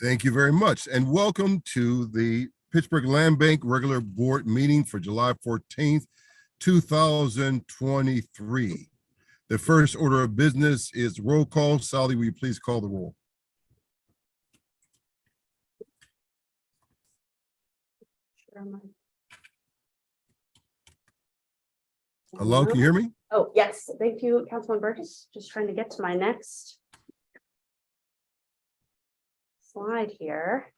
Thank you very much, and welcome to the Pittsburgh Land Bank regular board meeting for July 14th, 2023. The first order of business is roll call. Sally, will you please call the roll? Hello, can you hear me? Oh, yes. Thank you, Councilman Burgess. Just trying to get to my next slide here.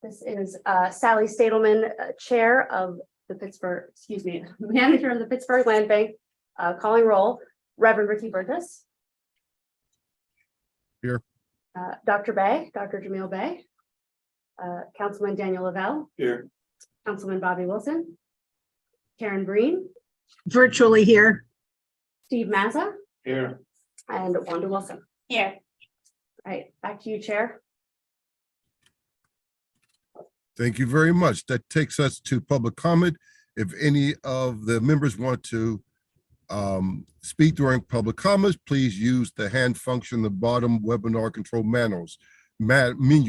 This is Sally Stadelman, Chair of the Pittsburgh, Manager of the Pittsburgh Land Bank, calling roll. Reverend Ricky Burgess. Here. Dr. Bay, Dr. Jamil Bay. Councilman Daniel Lavelle. Here. Councilman Bobby Wilson. Karen Breen. Virtually here. Steve Mazza. Here. And Wanda Wilson. Here. All right, back to you, Chair. Thank you very much. That takes us to public comment. If any of the members want to speak during public comments, please use the hand function in the bottom webinar control menu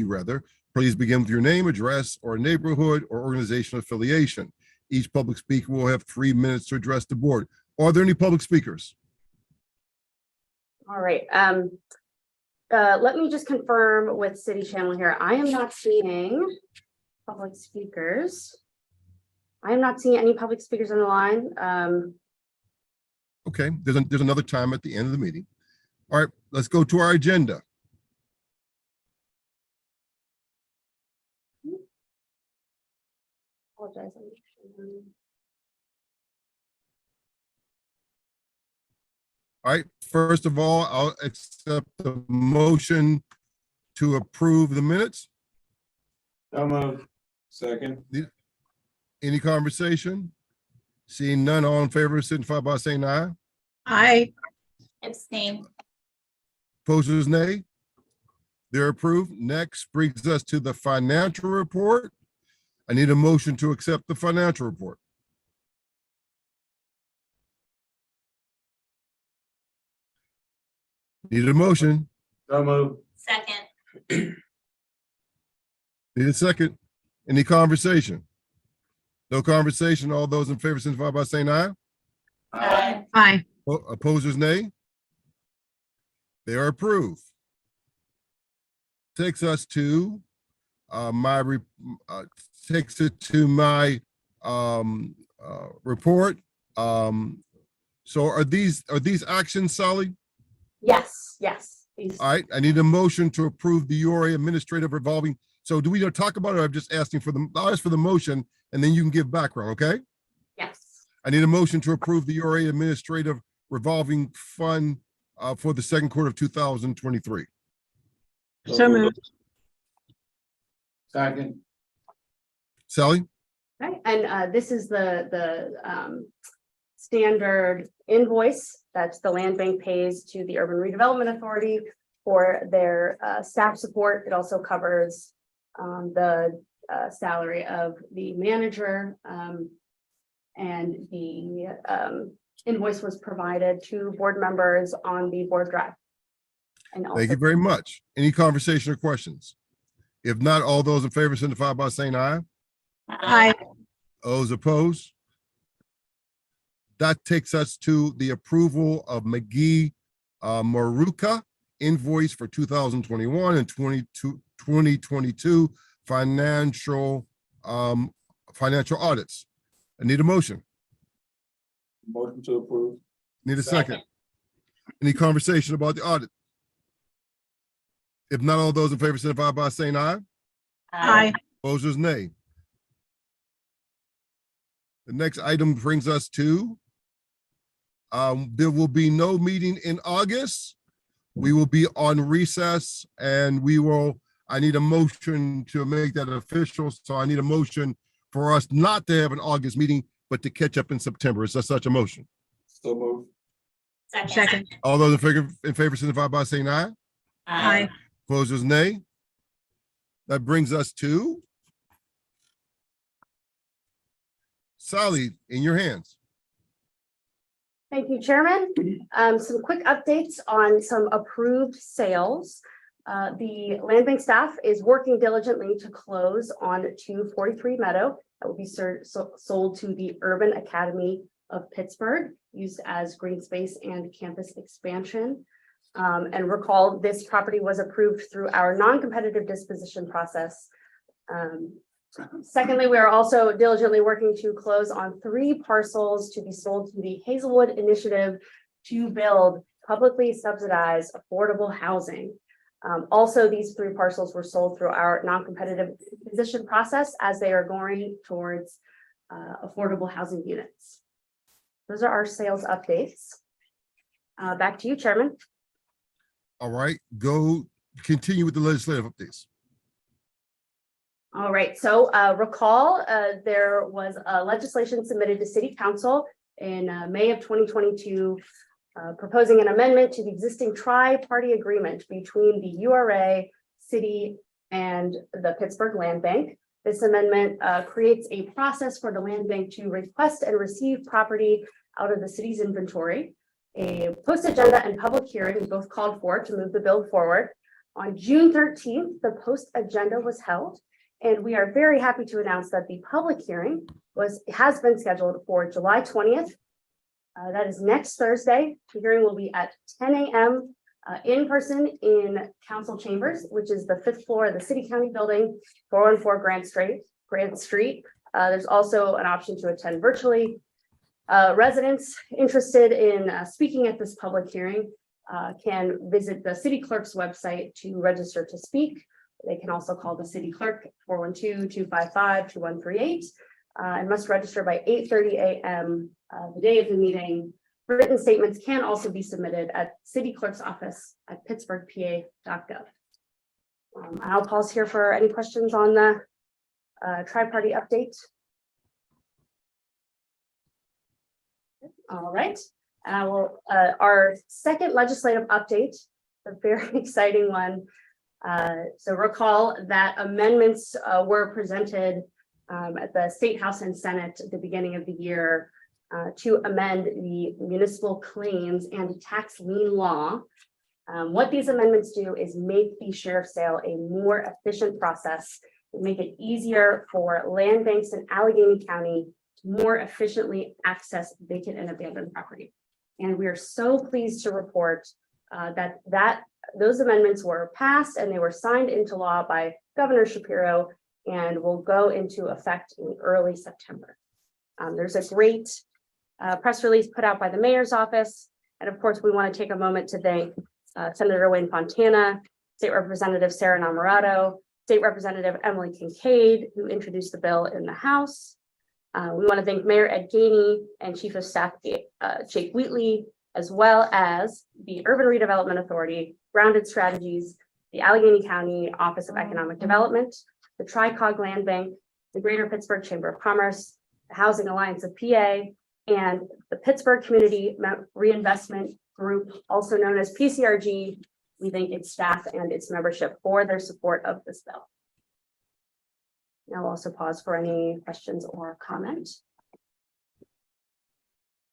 rather. Please begin with your name, address, or neighborhood or organizational affiliation. Each public speaker will have 3 minutes to address the board. Are there any public speakers? All right. Let me just confirm with City Channel here. I am not seeing public speakers. I am not seeing any public speakers on the line. Okay, there's another time at the end of the meeting. All right, let's go to our agenda. Apologize. All right, first of all, I'll accept the motion to approve the minutes. So moved. Second. Any conversation? Seeing none, all in favor, signify by saying aye. Aye. Abstain. Opposers, nay. They're approved. Next brings us to the financial report. I need a motion to accept the financial report. Need a motion. So moved. Second. Need a second. Any conversation? No conversation. All those in favor signify by saying aye. Aye. Aye. Opposers, nay. They are approved. Takes us to my report. So are these actions, Sally? Yes, yes. Please. All right, I need a motion to approve the URA administrative revolving. So do we need to talk about it? Or I'm just asking for I'll ask for the motion and then you can give background, okay? Yes. I need a motion to approve the URA administrative revolving fund for the second quarter of 2023. So moved. Second. Sally? Okay, and this is the standard invoice that the land bank pays to the Urban Redevelopment Authority for their staff support. It also covers the salary of the manager, and the invoice was provided to board members on the board drive. And also, Thank you very much. Any conversation or questions? If not, all those in favor signify by saying aye. Aye. Those opposed? That takes us to the approval of McGee Maruka invoice for 2021 and 2022 financial audits. I need a motion. Motion to approve. Need a second. Any conversation about the audit? If not, all those in favor signify by saying aye. Aye. Opposers, nay. The next item brings us to there will be no meeting in August. We will be on recess and I need a motion to make that official. So I need a motion for us not to have an August meeting, but to catch up in September. Is there such a motion? So moved. Second. All those in favor signify by saying aye. Aye. Opposers, nay. That brings us to Sally, in your hands. thank you, Chairman. Some quick updates on some approved sales. The land bank staff is working diligently to close on 243 Meadow that will be sold to the Urban Academy of Pittsburgh, used as green space and campus expansion. And recall, this property was approved through our non-competitive disposition process. Secondly, we are also diligently working to close on 3 parcels to be sold to the Hazelwood Initiative to build publicly subsidized affordable housing. Also, these 3 parcels were sold through our non-competitive disposition process as they are going towards affordable housing units. Those are our sales updates. Back to you, Chairman. All right, continue with the legislative updates. All right, so recall there was legislation submitted to City Council in May of 2022 proposing an amendment to the existing tri-party agreement between the URA, City, and the Pittsburgh Land Bank. This amendment creates a process for the land bank to request and receive property out of the city's inventory. A post-agenda and public hearing both called for to move the bill forward. On June 13th, the post-agenda was held, and we are very happy to announce that the public hearing has been scheduled for July 20th. That is next Thursday. The hearing will be at 10 a.m. In person in council chambers, which is the 5th floor of the City County Building, 414 Grant Street. There's also an option to attend virtually. Residents interested in speaking at this public hearing can visit the city clerk's website to register to speak. They can also call the city clerk 412-255-2138 and must register by 8:30 a.m. The day of the meeting. Written statements can also be submitted at city clerk's office at pittsburghpa.gov. I'll pause here for any questions on the tri-party update. All right, and I will, our second legislative update, a very exciting one. So recall that amendments were presented at the State House and Senate at the beginning of the year to amend the municipal claims and tax lien law. What these amendments do is make the sheriff's sale a more efficient process, make it easier for land banks in Allegheny County to more efficiently access vacant and abandoned property. And we are so pleased to report that those amendments were passed and they were signed into law by Governor Shapiro and will go into effect in early September. There's a great press release put out by the mayor's office. And of course, we want to take a moment to thank Senator Wayne Fontana, State Representative Sarah Namarato, State Representative Emily Kincaid, who introduced the bill in the House. We want to thank Mayor Ed Gainey and Chief of Staff Jake Wheatley, as well as the Urban Redevelopment Authority, Grounded Strategies, the Allegheny County Office of Economic Development, the Tri-Cog Land Bank, the Greater Pittsburgh Chamber of Commerce, the Housing Alliance of PA, and the Pittsburgh Community Reinvestment Group, also known as PCRG. We thank its staff and its membership for their support of this bill. Now I'll also pause for any questions or comment.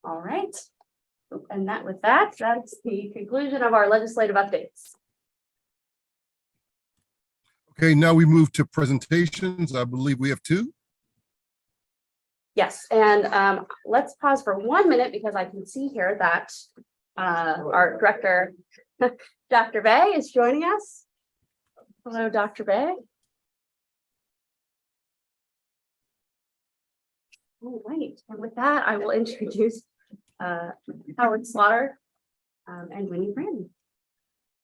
All right. And that's the conclusion of our legislative updates. Okay, now we move to presentations. I believe we have 2. Yes, and let's pause for 1 minute because I can see here that our director, Dr. Bay, is joining us. Hello, Dr. Bay. All right, and with that, I will introduce Howard Slaughter and Winnie Brandon.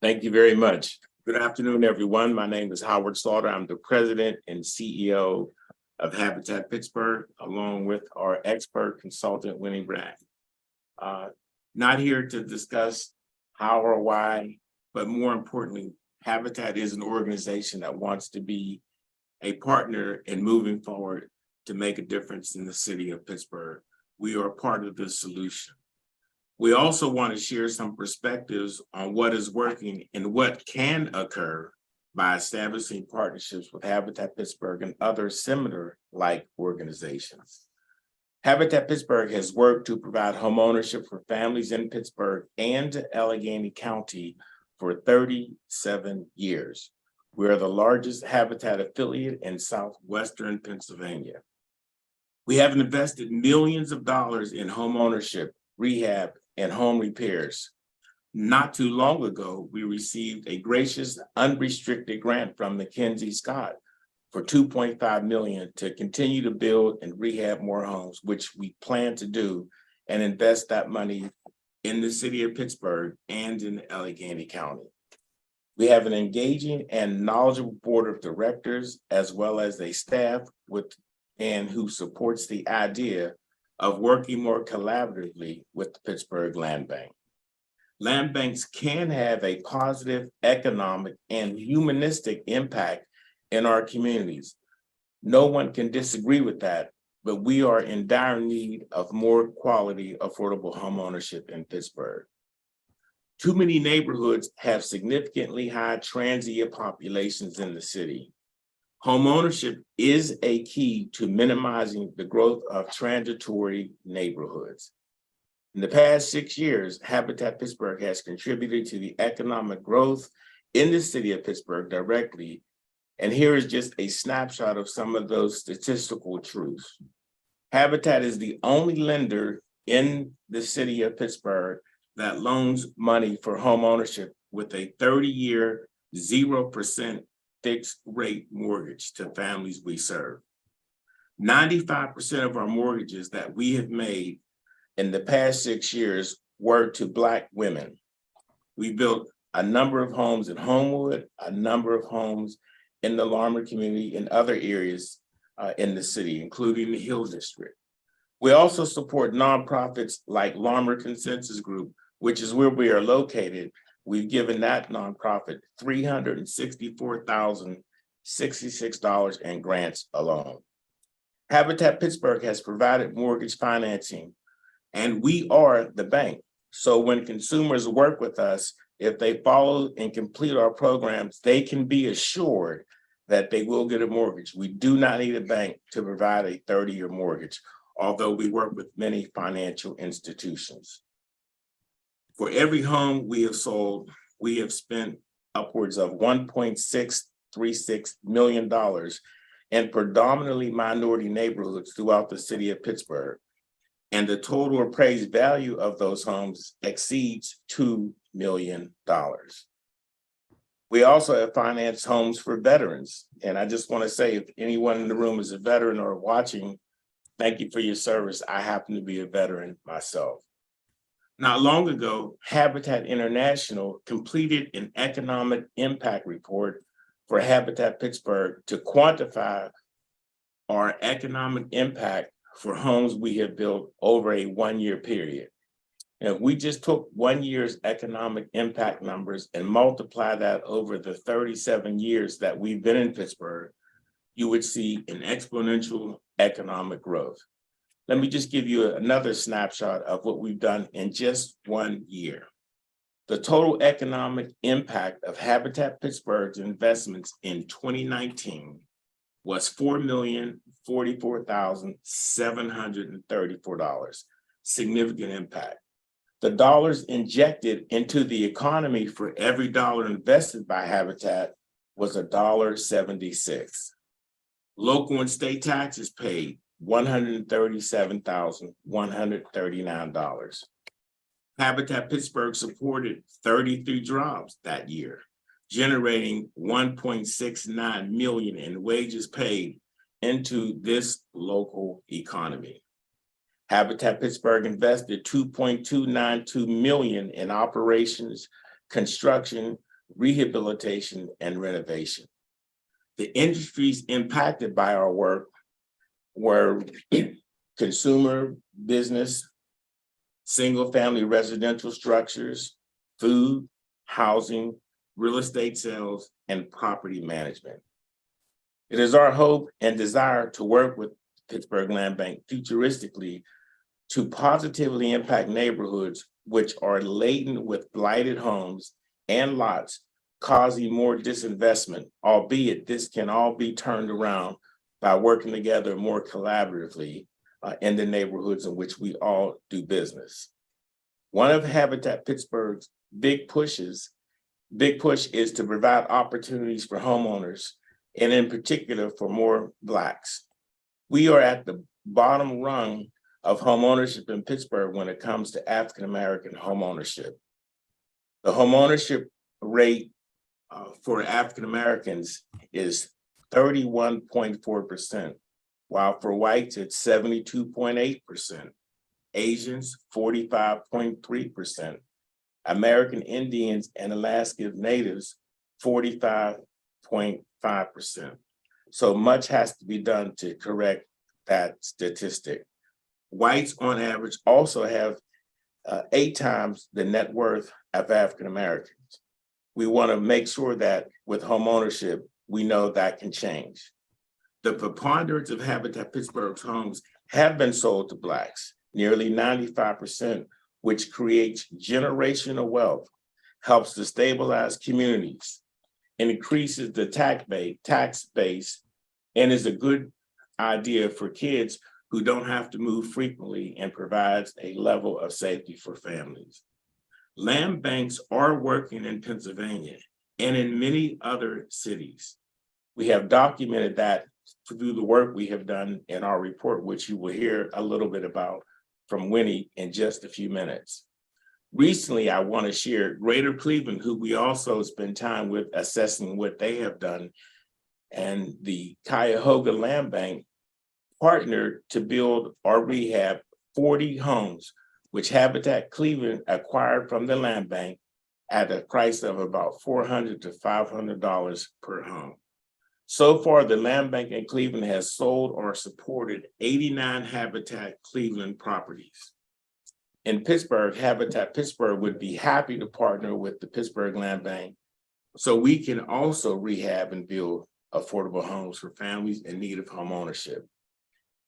Thank you very much. Good afternoon, everyone. My name is Howard Slaughter. I'm the president and CEO of Habitat Pittsburgh, along with our expert consultant, Winnie Brandon. Not here to discuss how or why, but more importantly, Habitat is an organization that wants to be a partner in moving forward to make a difference in the city of Pittsburgh. We are part of the solution. We also want to share some perspectives on what is working and what can occur by establishing partnerships with Habitat Pittsburgh and other similar like organizations. Habitat Pittsburgh has worked to provide homeownership for families in Pittsburgh and Allegheny County for 37 years. We are the largest Habitat affiliate in southwestern Pennsylvania. We have invested millions of dollars in home ownership, rehab, and home repairs. Not too long ago, we received a gracious, unrestricted grant from Mackenzie Scott for $2.5 million to continue to build and rehab more homes, which we plan to do and invest that money in the city of Pittsburgh and in Allegheny County. We have an engaging and knowledgeable board of directors, as well as a staff who supports the idea of working more collaboratively with the Pittsburgh Land Bank. Land banks can have a positive economic and humanistic impact in our communities. No one can disagree with that, but we are in dire need of more quality, affordable home ownership in Pittsburgh. Too many neighborhoods have significantly high transient populations in the city. Home ownership is a key to minimizing the growth of transitory neighborhoods. In the past 6 years, Habitat Pittsburgh has contributed to the economic growth in the city of Pittsburgh directly. And here is just a snapshot of some of those statistical truths. Habitat is the only lender in the city of Pittsburgh that loans money for home ownership with a 30-year, 0% fixed rate mortgage to families we serve. 95% of our mortgages that we have made in the past 6 years were to Black women. We built a number of homes in Homewood, a number of homes in the Larmer community and other areas in the city, including the Hill District. We also support nonprofits like Larmer Consensus Group, which is where we are located. We've given that nonprofit $364,066 in grants alone. Habitat Pittsburgh has provided mortgage financing, and we are the bank. So when consumers work with us, if they follow and complete our programs, they can be assured that they will get a mortgage. We do not need a bank to provide a 30-year mortgage, although we work with many financial institutions. For every home we have sold, we have spent upwards of $1.636 million in predominantly minority neighborhoods throughout the city of Pittsburgh. And the total appraised value of those homes exceeds $2 million. We also have financed homes for veterans. And I just want to say, if anyone in the room is a veteran or watching, thank you for your service. I happen to be a veteran myself. Not long ago, Habitat International completed an economic impact report for Habitat Pittsburgh to quantify our economic impact for homes we have built over a 1-year period. And if we just took 1 year's economic impact numbers and multiply that over the 37 years that we've been in Pittsburgh, you would see an exponential economic growth. Let me just give you another snapshot of what we've done in just 1 year. The total economic impact of Habitat Pittsburgh's investments in 2019 was $4,044,734. Significant impact. The dollars injected into the economy for every dollar invested by Habitat was $1.76. Local and state taxes paid $137,139. Habitat Pittsburgh supported 33 jobs that year, generating $1.69 million in wages paid into this local economy. Habitat Pittsburgh invested $2.292 million in operations, construction, rehabilitation, and renovation. The industries impacted by our work were consumer business, single-family residential structures, food, housing, real estate sales, and property management. It is our hope and desire to work with Pittsburgh Land Bank futuristically to positively impact neighborhoods which are laden with blighted homes and lots, causing more disinvestment, albeit this can all be turned around by working together more collaboratively in the neighborhoods in which we all do business. One of Habitat Pittsburgh's big pushes Big push is to provide opportunities for homeowners, and in particular for more Blacks. We are at the bottom rung of homeownership in Pittsburgh when it comes to African-American homeownership. The homeownership rate for African-Americans is 31.4%, while for whites it's 72.8%, Asians 45.3%, American Indians and Alaska Natives 45.5%. So much has to be done to correct that statistic. Whites on average also have 8 times the net worth of African Americans. We want to make sure that with homeownership, we know that can change. The preponderance of Habitat Pittsburgh's homes have been sold to Blacks, nearly 95%, which creates generational wealth, helps to stabilize communities, increases the tax base, and is a good idea for kids who don't have to move frequently and provides a level of safety for families. Land banks are working in Pennsylvania and in many other cities. We have documented that through the work we have done in our report, which you will hear a little bit about from Winnie in just a few minutes. Recently, I want to share Greater Cleveland, who we also spend time with assessing what they have done, and the Cuyahoga Land Bank partnered to build or rehab 40 homes, which Habitat Cleveland acquired from the land bank at a price of about $400 to $500 per home. So far, the land bank in Cleveland has sold or supported 89 Habitat Cleveland properties. In Pittsburgh, Habitat Pittsburgh would be happy to partner with the Pittsburgh Land Bank so we can also rehab and build affordable homes for families in need of home ownership.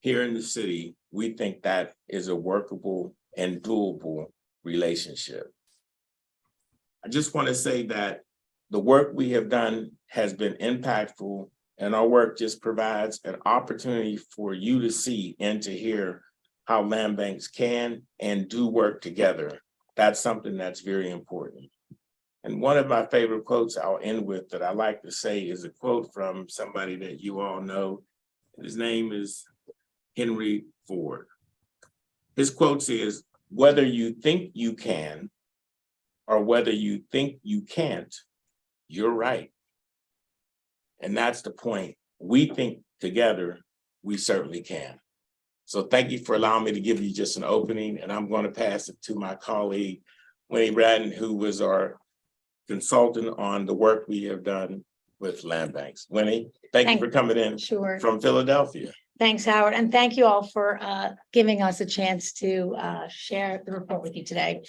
Here in the city, we think that is a workable and doable relationship. I just want to say that the work we have done has been impactful, and our work just provides an opportunity for you to see and to hear how land banks can and do work together. That's something that's very important. And one of my favorite quotes I'll end with that I like to say is a quote from somebody that you all know. His name is Henry Ford. His quote is, "Whether you think you can or whether you think you can't, you're right." And that's the point. We think together, we certainly can. So thank you for allowing me to give you just an opening, and I'm going to pass it to my colleague, Winnie Bratton, who was our consultant on the work we have done with land banks. Winnie, thank you for coming in Sure. from Philadelphia. Thanks, Howard. And thank you all for giving us a chance to share the report with you today.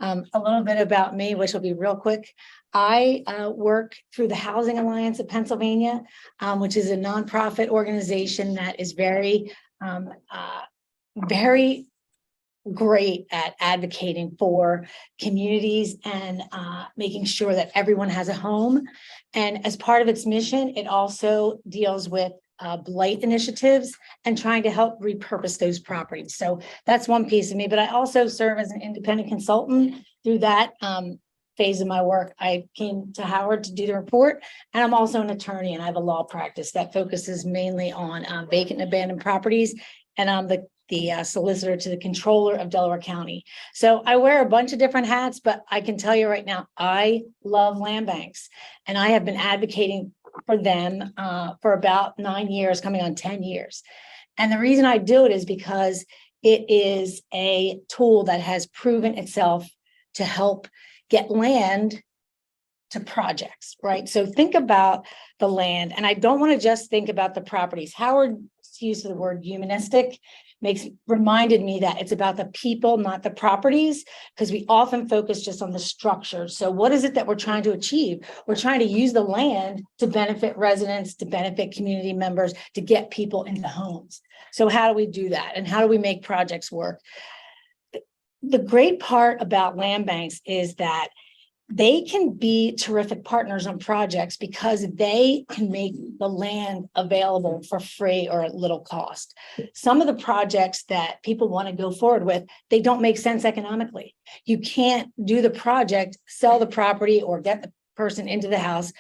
A little bit about me, which will be real quick. I work through the Housing Alliance of Pennsylvania, which is a nonprofit organization that is very great at advocating for communities and making sure that everyone has a home. And as part of its mission, it also deals with blight initiatives and trying to help repurpose those properties. So that's one piece of me, but I also serve as an independent consultant through that phase of my work. I came to Howard to do the report, and I'm also an attorney, and I have a law practice that focuses mainly on vacant and abandoned properties, and I'm the solicitor to the controller of Delaware County. So I wear a bunch of different hats, but I can tell you right now, I love land banks, and I have been advocating for them for about 9 years, coming on 10 years. And the reason I do it is because it is a tool that has proven itself to help get land to projects, right? So think about the land, and I don't want to just think about the properties. Howard's use of the word humanistic reminded me that it's about the people, not the properties, because we often focus just on the structure. So what is it that we're trying to achieve? We're trying to use the land to benefit residents, to benefit community members, to get people into homes. So how do we do that? And how do we make projects work? The great part about land banks is that they can be terrific partners on projects because they can make the land available for free or at little cost. Some of the projects that people want to go forward with, they don't make sense economically. You can't do the project, sell the property, or get the person into the house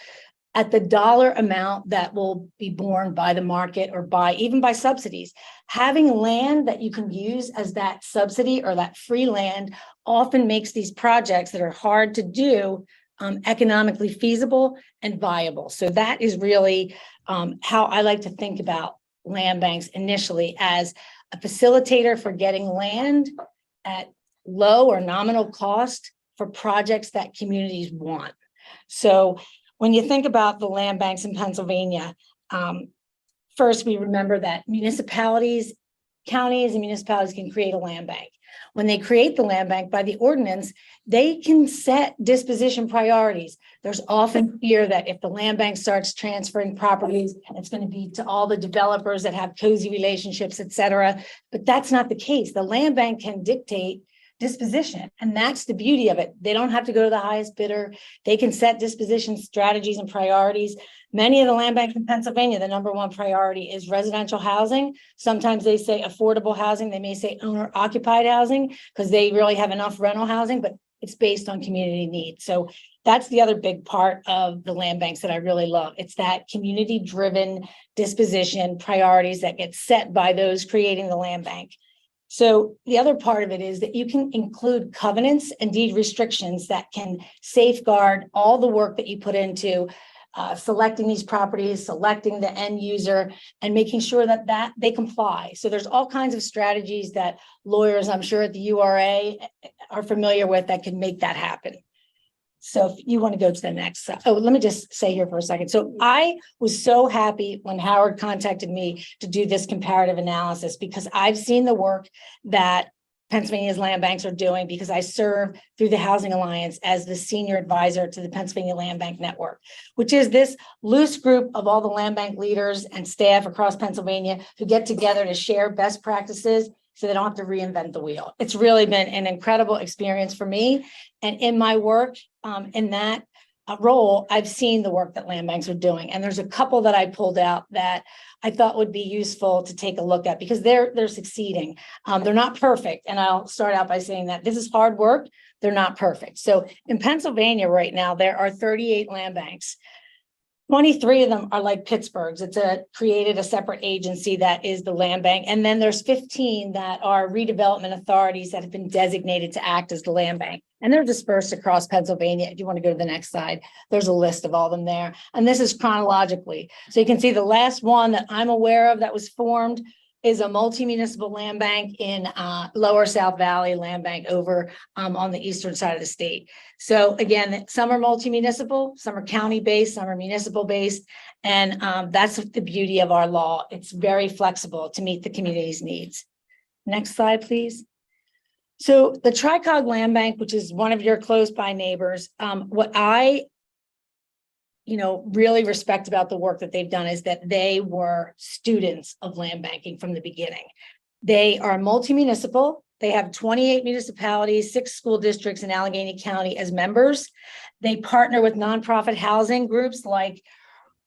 at the dollar amount that will be borne by the market or even by subsidies. Having land that you can use as that subsidy or that free land often makes these projects that are hard to do economically feasible and viable. So that is really how I like to think about land banks initially, as a facilitator for getting land at low or nominal cost for projects that communities want. So when you think about the land banks in Pennsylvania, first we remember that municipalities, counties and municipalities can create a land bank. When they create the land bank by the ordinance, they can set disposition priorities. There's often fear that if the land bank starts transferring properties, it's going to be to all the developers that have cozy relationships, et cetera. But that's not the case. The land bank can dictate disposition, and that's the beauty of it. They don't have to go to the highest bidder. They can set disposition strategies and priorities. Many of the land banks in Pennsylvania, the number one priority is residential housing. Sometimes they say affordable housing. They may say owner occupied housing because they really have enough rental housing, but it's based on community needs. So that's the other big part of the land banks that I really love. It's that community driven disposition priorities that get set by those creating the land bank. So the other part of it is that you can include covenants and deed restrictions that can safeguard all the work that you put into selecting these properties, selecting the end user, and making sure that they comply. So there's all kinds of strategies that lawyers, I'm sure at the URA, are familiar with that can make that happen. So if you want to go to the next, let me just say here for a second. So I was so happy when Howard contacted me to do this comparative analysis, because I've seen the work that Pennsylvania's land banks are doing, because I serve through the Housing Alliance as the senior advisor to the Pennsylvania Land Bank Network, which is this loose group of all the land bank leaders and staff across Pennsylvania who get together to share best practices so they don't have to reinvent the wheel. It's really been an incredible experience for me. And in my work, in that role, I've seen the work that land banks are doing. And there's a couple that I pulled out that I thought would be useful to take a look at, because they're succeeding. They're not perfect. And I'll start out by saying that this is hard work. They're not perfect. So in Pennsylvania right now, there are 38 land banks. 23 of them are like Pittsburgh's. It's created a separate agency that is the land bank. And then there's 15 that are redevelopment authorities that have been designated to act as the land bank. And they're dispersed across Pennsylvania. If you want to go to the next slide, there's a list of all of them there. And this is chronologically. So you can see the last one that I'm aware of that was formed is a multi-municipal land bank in Lower South Valley Land Bank over on the eastern side of the state. So again, some are multi-municipal, some are county-based, some are municipal-based. And that's the beauty of our law. It's very flexible to meet the community's needs. Next slide, please. So the Tricog Land Bank, which is one of your close by neighbors, what I really respect about the work that they've done is that they were students of land banking from the beginning. They are multi-municipal. They have 28 municipalities, 6 school districts in Allegheny County as members. They partner with nonprofit housing groups like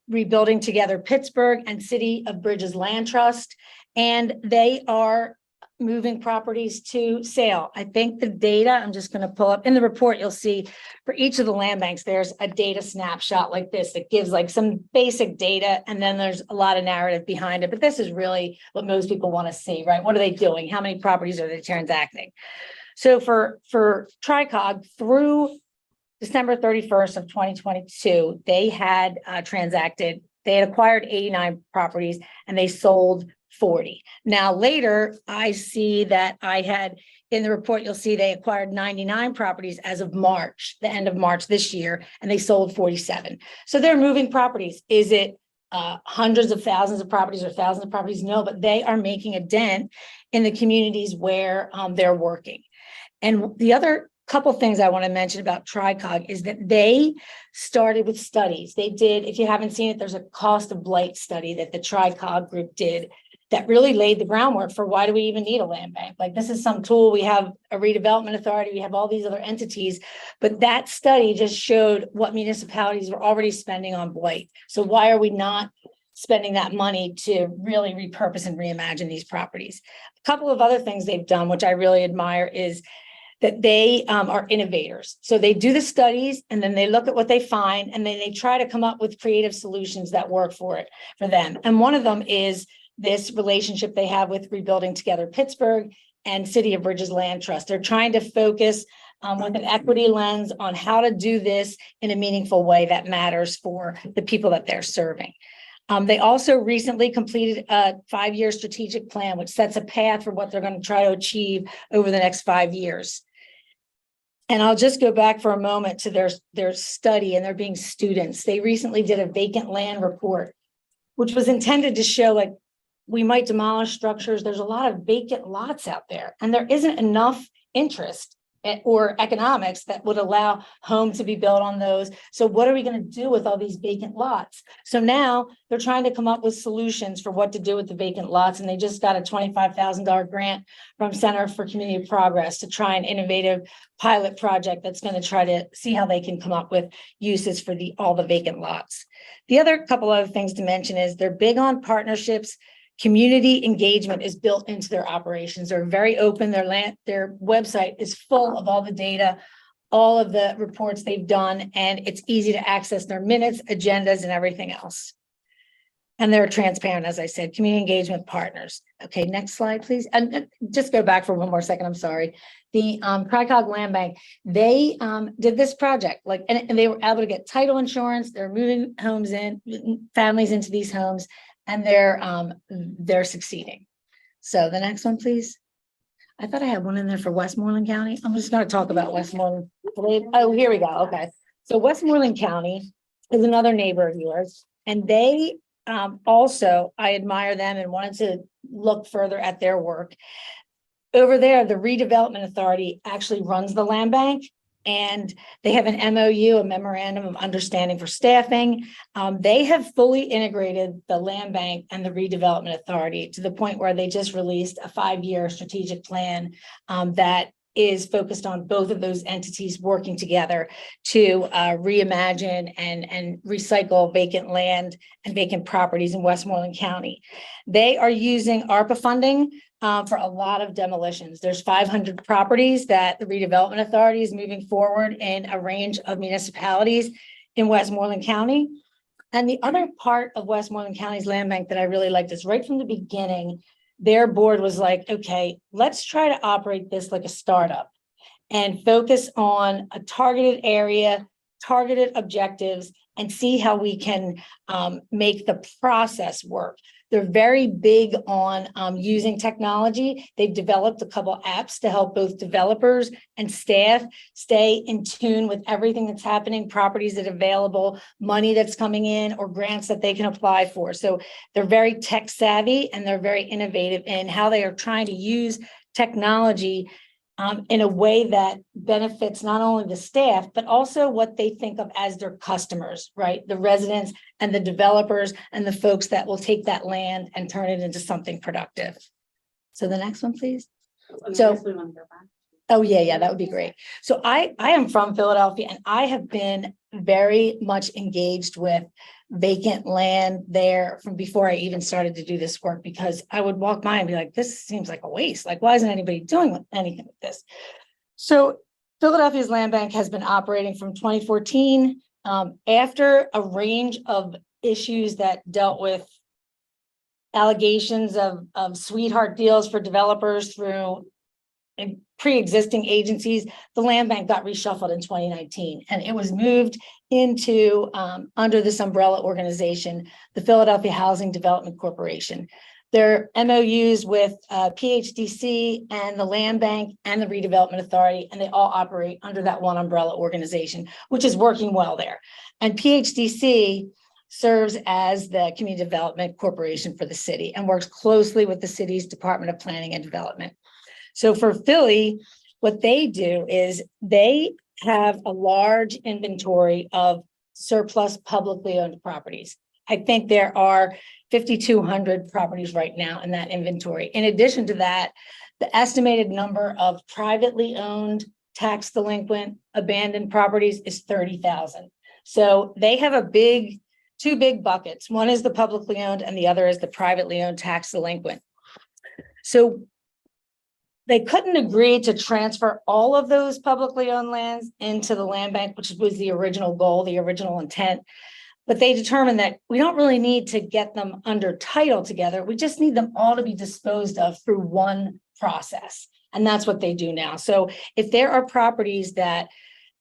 Rebuilding Together Pittsburgh and City of Bridges Land Trust. And they are moving properties to sale. I think the data, I'm just going to pull up in the report, you'll see for each of the land banks, there's a data snapshot like this that gives like some basic data, and then there's a lot of narrative behind it. But this is really what most people want to see, right? What are they doing? How many properties are they transacting? So for Tricog, through December 31st of 2022, they had they had acquired 89 properties and they sold 40. Now later, I see that I had in the report, you'll see they acquired 99 properties as of March, the end of March this year, and they sold 47. So they're moving properties. Is it hundreds of thousands of properties or thousands of properties? No, but they are making a dent in the communities where they're working. And the other couple things I want to mention about Tricog is that they started with studies. They did, if you haven't seen it, there's a cost of blight study that the Tricog group did that really laid the groundwork for why do we even need a land bank? Like, this is some tool. We have a redevelopment authority. We have all these other entities, but that study just showed what municipalities were already spending on blight. So why are we not spending that money to really repurpose and reimagine these properties? A couple of other things they've done, which I really admire, is that they are innovators. So they do the studies and then they look at what they find and then they try to come up with creative solutions that work for them. And one of them is this relationship they have with Rebuilding Together Pittsburgh and City of Bridges Land Trust. They're trying to focus with an equity lens on how to do this in a meaningful way that matters for the people that they're serving. They also recently completed a 5-year strategic plan, which sets a path for what they're going to try to achieve over the next 5 years. And I'll just go back for a moment to their study, and they're being students. They recently did a vacant land report, which was intended to show like we might demolish structures. There's a lot of vacant lots out there, and there isn't enough interest or economics that would allow homes to be built on those. So what are we going to do with all these vacant lots? So now they're trying to come up with solutions for what to do with the vacant lots. And they just got a $25,000 grant from Center for Community Progress to try an innovative pilot project that's going to try to see how they can come up with uses for all the vacant lots. The other couple other things to mention is they're big on partnerships. Community engagement is built into their operations. They're very open. Their website is full of all the data, all of the reports they've done, and it's easy to access their minutes, agendas, and everything else. And they're transparent, as I said, community engagement partners. Okay, next slide, please. And just go back for one more second. I'm sorry. The Cricog Land Bank, they did this project, and they were able to get title insurance. They're moving families into these homes. And they're succeeding. So the next one, please. I thought I had one in there for Westmoreland County. I'm just going to talk about Westmoreland. Oh, here we go. Okay. So Westmoreland County is another neighbor of yours. And they also, I admire them and wanted to look further at their work. Over there, the Redevelopment Authority actually runs the land bank. And they have an MOU, a memorandum of understanding for staffing. They have fully integrated the land bank and the redevelopment authority to the point where they just released a 5-year strategic plan that is focused on both of those entities working together to reimagine and recycle vacant land and vacant properties in Westmoreland County. They are using ARPA funding for a lot of demolitions. There's 500 properties that the redevelopment authority is moving forward in a range of municipalities in Westmoreland County. And the other part of Westmoreland County's land bank that I really liked is right from the beginning, their board was like, okay, let's try to operate this like a startup and focus on a targeted area, targeted objectives, and see how we can make the process work. They're very big on using technology. They've developed a couple apps to help both developers and staff stay in tune with everything that's happening, properties that are available, money that's coming in, or grants that they can apply for. So they're very tech savvy and they're very innovative in how they are trying to use technology in a way that benefits not only the staff, but also what they think of as their customers, right? The residents and the developers and the folks that will take that land and turn it into something productive. So the next one, please. So, oh yeah, that would be great. So I am from Philadelphia and I have been very much engaged with vacant land there from before I even started to do this work, because I would walk by and be like, this seems like a waste. Like, why isn't anybody doing anything with this? So Philadelphia's land bank has been operating from 2014 after a range of issues that dealt with allegations of sweetheart deals for developers through pre-existing agencies. The land bank got reshuffled in 2019 and it was moved into under this umbrella organization, the Philadelphia Housing Development Corporation. Their MOUs with PHDC and the land bank and the redevelopment authority, and they all operate under that one umbrella organization, which is working well there. And PHDC serves as the Community Development Corporation for the city and works closely with the city's Department of Planning and Development. So for Philly, what they do is they have a large inventory of surplus publicly owned properties. I think there are 5,200 properties right now in that inventory. In addition to that, the estimated number of privately owned, tax delinquent, abandoned properties is 30,000. So they have two big buckets. One is the publicly owned and the other is the privately owned tax delinquent. So they couldn't agree to transfer all of those publicly owned lands into the land bank, which was the original goal, the original intent. But they determined that we don't really need to get them under title together. We just need them all to be disposed of through one process. And that's what they do now. So if there are properties that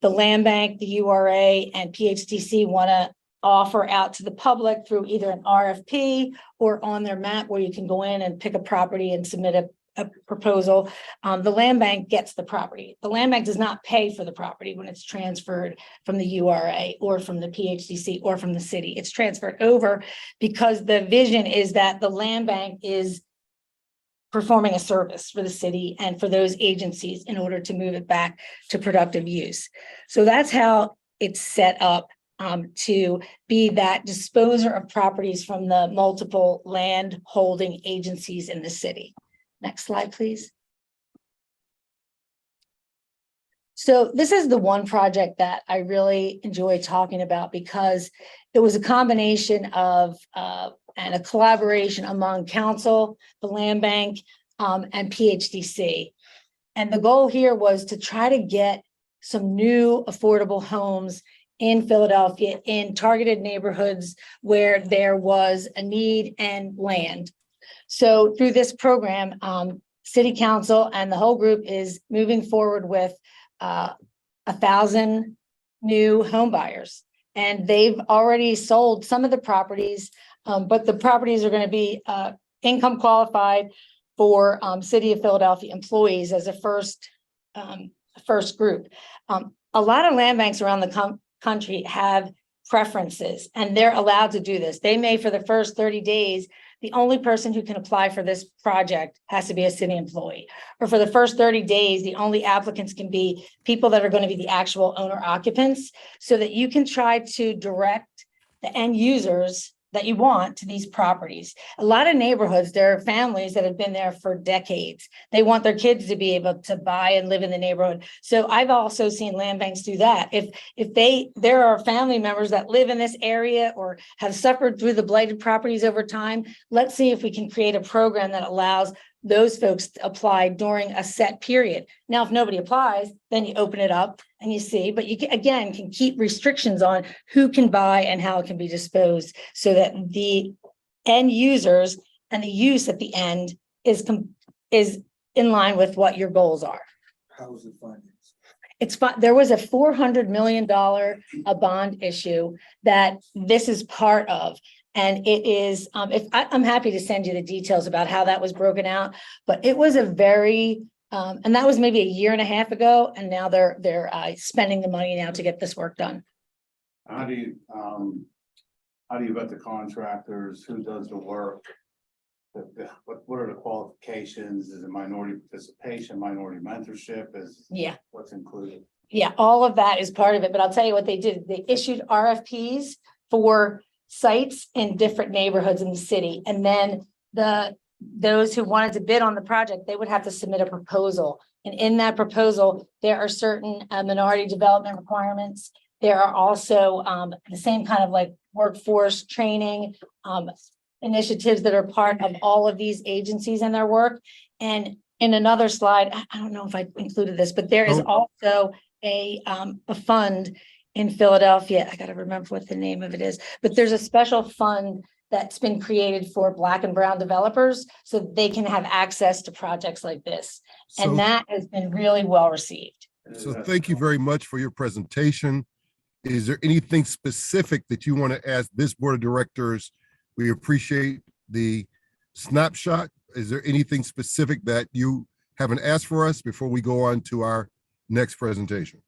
the land bank, the URA, and PHTC want to offer out to the public through either an RFP or on their map where you can go in and pick a property and submit a proposal, the land bank gets the property. The land bank does not pay for the property when it's transferred from the URA or from the PHDC or from the city. It's transferred over because the vision is that the land bank is performing a service for the city and for those agencies in order to move it back to productive use. So that's how it's set up to be that disposer of properties from the multiple land holding agencies in the city. Next slide, please. So this is the one project that I really enjoy talking about because it was a combination of and a collaboration among council, the land bank, and PHDC. And the goal here was to try to get some new affordable homes in Philadelphia in targeted neighborhoods where there was a need and land. So through this program, City Council and the whole group is moving forward with 1,000 new home buyers. And they've already sold some of the properties, but the properties are going to be income qualified for City of Philadelphia employees as a first group. A lot of land banks around the country have preferences, and they're allowed to do this. They may, for the first 30 days, the only person who can apply for this project has to be a city employee. Or for the first 30 days, the only applicants can be people that are going to be the actual owner occupants, so that you can try to direct the end users that you want to these properties. A lot of neighborhoods, there are families that have been there for decades. They want their kids to be able to buy and live in the neighborhood. So I've also seen land banks do that. If there are family members that live in this area or have suffered through the blighted properties over time, let's see if we can create a program that allows those folks to apply during a set period. Now, if nobody applies, then you open it up and you see, but you can keep restrictions on who can buy and how it can be disposed, so that the end users and the use at the end is in line with what your goals are. How is it financed? There was a $400 million bond issue that this is part of. And it is, I'm happy to send you the details about how that was broken out, but it was a very, and that was maybe a year and a half ago. And now they're spending the money now to get this work done. How do you vet the contractors? Who does the work? What are the qualifications? Is it minority participation, minority mentorship? Yeah. What's included? Yeah, all of that is part of it. But I'll tell you what they did. They issued RFPs for sites in different neighborhoods in the city. And then those who wanted to bid on the project, they would have to submit a proposal. And in that proposal, there are certain minority development requirements. There are also the same kind of like workforce training initiatives that are part of all of these agencies and their work. And in another slide, I don't know if I included this, but there is also a fund in Philadelphia. I got to remember what the name of it is, but there's a special fund that's been created for Black and brown developers so they can have access to projects like this. And that has been really well received. So thank you very much for your presentation. Is there anything specific that you want to ask this board of directors? We appreciate the snapshot. Is there anything specific that you haven't asked for us before we go on to our next presentation?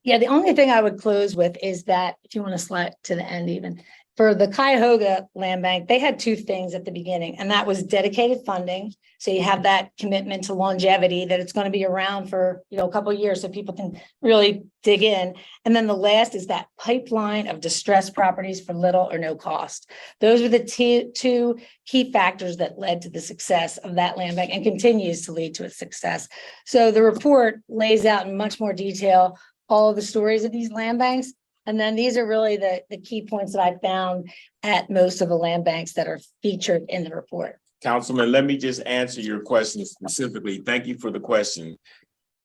Yeah, the only thing I would close with is that, if you want to slide to the end even, for the Cuyahoga Land Bank, they had two things at the beginning, and that was dedicated funding. So you have that commitment to longevity, that it's going to be around for, a couple of years so people can really dig in. And then the last is that pipeline of distressed properties for little or no cost. Those were the two key factors that led to the success of that land bank and continues to lead to its success. So the report lays out in much more detail all of the stories of these land banks. And then these are really the key points that I found at most of the land banks that are featured in the report. Councilman, let me just answer your question specifically. Thank you for the question.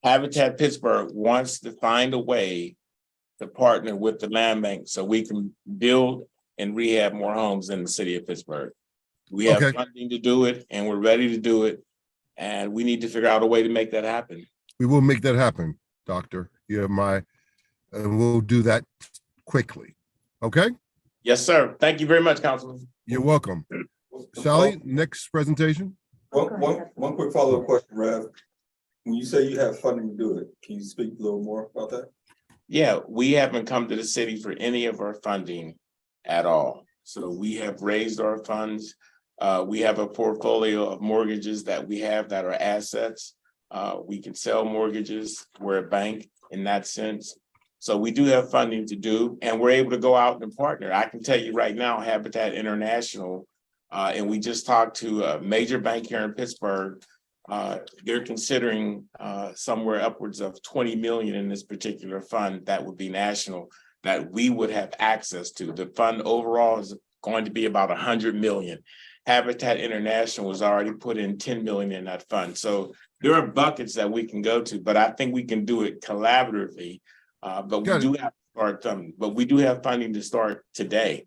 Habitat Pittsburgh wants to find a way to partner with the land bank so we can build and rehab more homes in the city of Pittsburgh. We have Okay. funding to do it and we're ready to do it. And we need to figure out a way to make that happen. We will make that happen, Doctor. You have my, and we'll do that quickly. Okay? Yes, sir. Thank you very much, Councilman. You're welcome. Sally, next presentation. One quick follow-up question, Rev. When you say you have funding to do it, can you speak a little more about that? Yeah, we haven't come to the city for any of our funding at all. So we have raised our funds. We have a portfolio of mortgages that we have that are assets. We can sell mortgages. We're a bank in that sense. So we do have funding to do, and we're able to go out and partner. I can tell you right now, Habitat International, and we just talked to a major bank here in Pittsburgh. They're considering somewhere upwards of 20 million in this particular fund that would be national, that we would have access to. The fund overall is going to be about 100 million. Habitat International has already put in 10 million in that fund. So there are buckets that we can go to, but I think we can do it collaboratively. But we do have to start funding, but we do have funding to start today.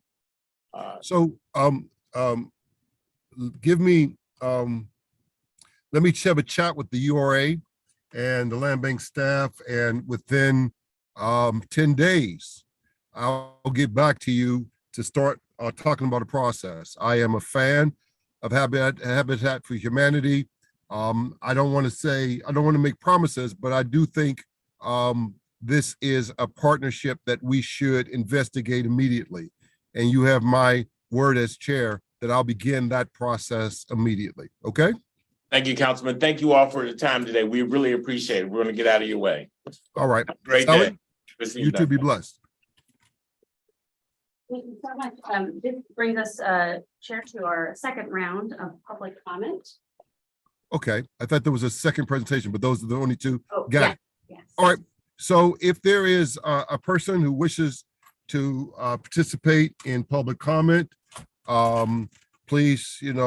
So give me let me have a chat with the URA and the land bank staff, and within 10 days, I'll get back to you to start talking about a process. I am a fan of Habitat for Humanity. I don't want to make promises, but I do think this is a partnership that we should investigate immediately. And you have my word as chair that I'll begin that process immediately. Okay? Thank you, Councilman. Thank you all for the time today. We really appreciate it. We're going to get out of your way. All right. Great Sally, day. you too, be blessed. Thank you so much. This brings us, Chair, to our second round of public comment. Okay, I thought there was a second presentation, but those are the only two. Oh, Got yeah, it. yes. All right. So if there is a person who wishes to participate in public comment, please, use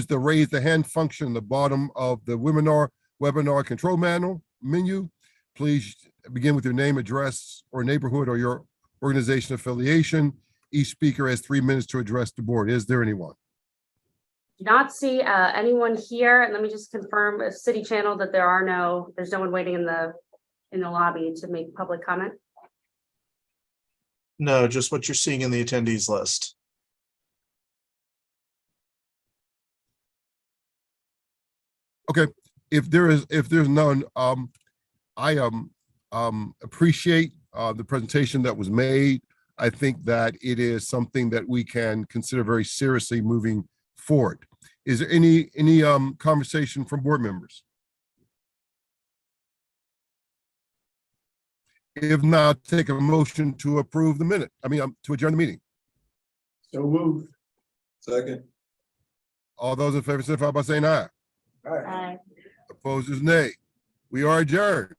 the raise the hand function at the bottom of the webinar control menu. Please begin with your name, address, or neighborhood, or your organization affiliation. Each speaker has 3 minutes to address the board. Is there anyone? Do not see anyone here. And let me just confirm a city channel that there's no one waiting in the lobby to make public comment. No, just what you're seeing in the attendees list. Okay, if there's none, I appreciate the presentation that was made. I think that it is something that we can consider very seriously moving forward. Is there any conversation from board members? If not, take a motion to approve the minute. To adjourn the meeting. So moved. Second. All those in favor signify by saying aye. All right. Opposers, nay. We are adjourned.